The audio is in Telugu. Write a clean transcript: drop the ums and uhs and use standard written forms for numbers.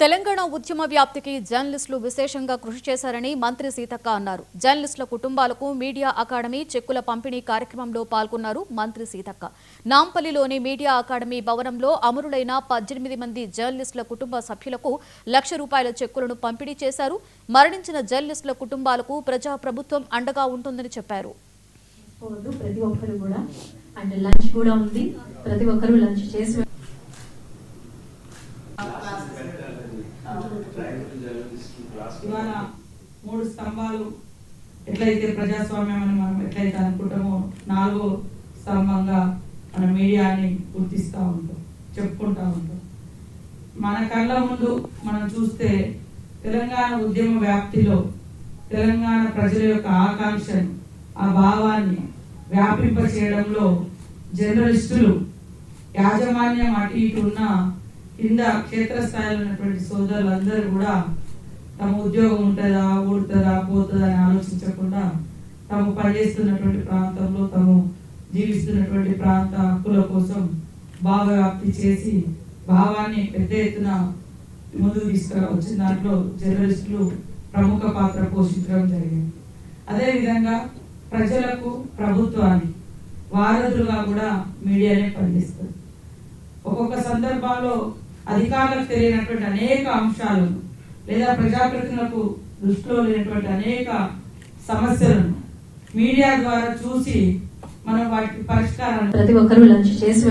తెలంగాణ ఉద్యమ వ్యాప్తికి జర్నలిస్టులు విశేషంగా కృషి చేశారని మంత్రి సీతక్క అన్నారు. జర్నలిస్టుల కుటుంబాలకు మీడియా అకాడమీ చెక్కుల పంపిణీ కార్యక్రమంలో పాల్గొన్నారు మంత్రి సీతక్క. నాంపల్లిలోని మీడియా అకాడమీ భవనంలో అమరులైన 18 మంది జర్నలిస్టుల కుటుంబ సభ్యులకు ₹1,00,000 చెక్కులను పంపిణీ చేశారు. మరణించిన జర్నలిస్టుల కుటుంబాలకు ప్రజా ప్రభుత్వం అండగా ఉంటుందని చెప్పారు. ప్రతి ఒక్కరు కూడా అంటే లంచ్ కూడా ఉంది. ప్రతి ఒక్కరు లంచ్ చేసి ఇవాళ 3 స్తంభాలు ఎట్లయితే ప్రజాస్వామ్యం అని మనం ఎట్లయితే అనుకుంటామో 4వ స్తంభంగా మన మీడియాని గుర్తిస్తూ ఉంటాం, చెప్పుకుంటూ ఉంటాం. మన కళ్ళ ముందు మనం చూస్తే తెలంగాణ ఉద్యమ వ్యాప్తిలో తెలంగాణ ప్రజల యొక్క ఆకాంక్షను, ఆ భావాన్ని వ్యాపింపచేయడంలో జర్నలిస్టులు యాజమాన్యం అటు ఇటు ఉన్న కింద క్షేత్రస్థాయిలో ఉన్నటువంటి సోదరులందరూ కూడా తమ ఉద్యోగం ఉంటుందా, ఊడుతుందా, పోతుందా అని ఆలోచించకుండా తాము పనిచేస్తున్నటువంటి ప్రాంతంలో, తాము జీవిస్తున్నటువంటి ప్రాంత హక్కుల కోసం భావవ్యాప్తి చేసి భావాన్ని పెద్ద ఎత్తున ముందుకు తీసుకురావచ్చు. దాంట్లో జర్నలిస్టులు ప్రముఖ పాత్ర పోషించడం జరిగింది. అదేవిధంగా ప్రజలకు, ప్రభుత్వానికి వారధులుగా కూడా మీడియానే పనిచేస్తుంది. ఒక్కొక్క సందర్భంలో అధికారులకు తెలియనటువంటి అనేక అంశాలను లేదా ప్రజాప్రతినిధులకు దృష్టిలో లేనటువంటి అనేక సమస్యలను మీడియా ద్వారా చూసి మనం వాటికి పరిష్కారాన్ని ప్రతి ఒక్కరు లంచ్ చేసి